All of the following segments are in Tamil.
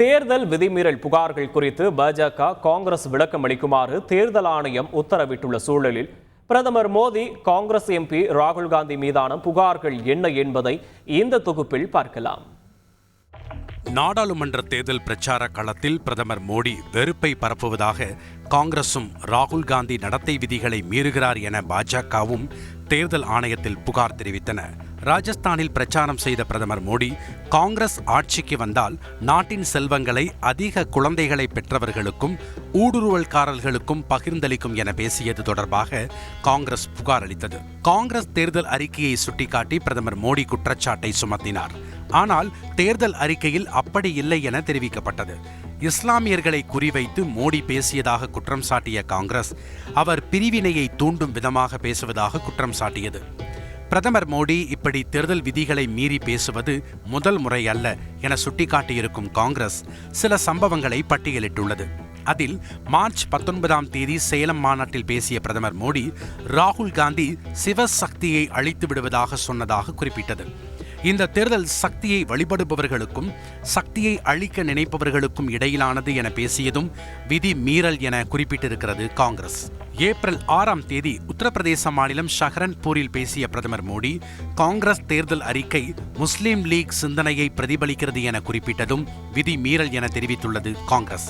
தேர்தல் விதிமீறல் புகார்கள் குறித்து பாஜக, காங்கிரஸ் விளக்கம் அளிக்குமாறு தேர்தல் ஆணையம் உத்தரவிட்டுள்ள சூழலில் பிரதமர் மோடி, காங்கிரஸ் எம்பி ராகுல் காந்தி மீதான புகார்கள் என்ன என்பதை இந்த தொகுப்பில் பார்க்கலாம். நாடாளுமன்ற தேர்தல் பிரச்சார களத்தில் பிரதமர் மோடி வெறுப்பை பரப்புவதாக காங்கிரசும், ராகுல் காந்தி நடத்தை விதிகளை மீறுகிறார் என பாஜகவும் தேர்தல் ஆணையத்தில் புகார் தெரிவித்தன. ராஜஸ்தானில் பிரச்சாரம் செய்த பிரதமர் மோடி, காங்கிரஸ் ஆட்சிக்கு வந்தால் நாட்டின் செல்வங்களை அதிக குழந்தைகளை பெற்றவர்களுக்கும் ஊடுருவல்காரர்களுக்கும் பகிர்ந்தளிக்கும் என பேசியது தொடர்பாக காங்கிரஸ் புகார் அளித்தது. காங்கிரஸ் தேர்தல் அறிக்கையை சுட்டிக்காட்டி பிரதமர் மோடி குற்றச்சாட்டை சுமத்தினார். ஆனால் தேர்தல் அறிக்கையில் அப்படி இல்லை என தெரிவிக்கப்பட்டது. இஸ்லாமியர்களை குறிவைத்து மோடி பேசியதாக குற்றம் சாட்டிய காங்கிரஸ், அவர் பிரிவினையை தூண்டும் விதமாக பேசுவதாக குற்றம் சாட்டியது. பிரதமர் மோடி இப்படி தேர்தல் விதிகளை மீறி பேசுவது முதல் முறை அல்ல என சுட்டிக்காட்டியிருக்கும் காங்கிரஸ் சில சம்பவங்களை பட்டியலிட்டுள்ளது. அதில் மார்ச் 19 சேலம் மாநாட்டில் பேசிய பிரதமர் மோடி, ராகுல் காந்தி சிவசக்தியை அழித்து விடுவதாக சொன்னதாக குறிப்பிட்டது. இந்த தேர்தல் சக்தியை வழிபடுபவர்களுக்கும் சக்தியை அழிக்க நினைப்பவர்களுக்கும் இடையிலானது என பேசியதும் விதி மீறல் என குறிப்பிட்டிருக்கிறது காங்கிரஸ். ஏப்ரல் 6 உத்தரப்பிரதேச மாநிலம் ஷஹரன்பூரில் பேசிய பிரதமர் மோடி, காங்கிரஸ் தேர்தல் அறிக்கை முஸ்லீம் லீக் சிந்தனையை பிரதிபலிக்கிறது என குறிப்பிட்டதும் விதி மீறல் என தெரிவித்துள்ளது காங்கிரஸ்.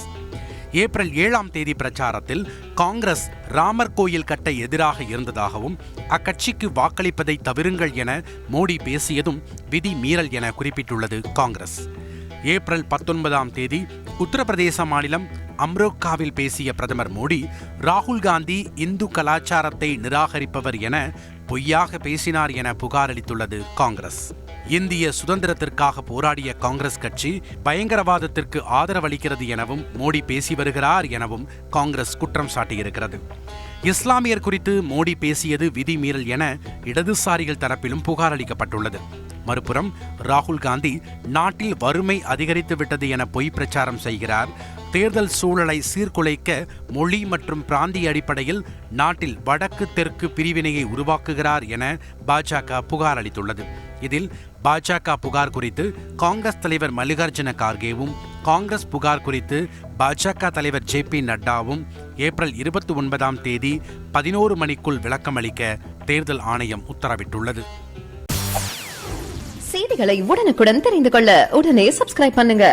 ஏப்ரல் 7 பிரச்சாரத்தில் காங்கிரஸ் ராமர் கோயில் கட்ட எதிராக இருந்ததாகவும் அக்கட்சிக்கு வாக்களிப்பதை தவிருங்கள் என மோடி பேசியதும் விதி மீறல் என குறிப்பிட்டுள்ளது காங்கிரஸ். ஏப்ரல் 19 உத்தரப்பிரதேச மாநிலம் அம்ரோகாவில் பேசிய பிரதமர் மோடி, ராகுல் காந்தி இந்து கலாச்சாரத்தை நிராகரிப்பவர் என பொய்யாக பேசினார் என புகார் அளித்துள்ளது காங்கிரஸ். இந்திய சுதந்திரத்திற்காக போராடிய காங்கிரஸ் கட்சி பயங்கரவாதத்திற்கு ஆதரவளிக்கிறது எனவும் மோடி பேசி வருகிறார் எனவும் காங்கிரஸ் குற்றம் சாட்டியிருக்கிறது. இஸ்லாமியர் குறித்து மோடி பேசியது விதிமீறல் என இடதுசாரிகள் தரப்பிலும் புகார் அளிக்கப்பட்டுள்ளது. மறுபுறம் ராகுல் காந்தி நாட்டில் வறுமை அதிகரித்து விட்டது என பொய் பிரச்சாரம் செய்கிறார். தேர்தல் சூழலை சீர்குலைக்க மொழி மற்றும் பிராந்திய அடிப்படையில் நாட்டில் வடக்கு தெற்கு பிரிவினையை உருவாக்குகிறார் என பாஜக புகார் அளித்துள்ளது. இதில் பாஜக புகார் குறித்து காங்கிரஸ் தலைவர் மல்லிகார்ஜுன கார்கேவும், காங்கிரஸ் புகார் குறித்து பாஜக தலைவர் JP நட்டாவும் ஏப்ரல் 29 11 மணிக்குள் விளக்கமளிக்க தேர்தல் ஆணையம் உத்தரவிட்டுள்ளது. செய்திகளை உடனுக்குடன் தெரிந்து கொள்ள உடனே சப்ஸ்கிரைப் பண்ணுங்க.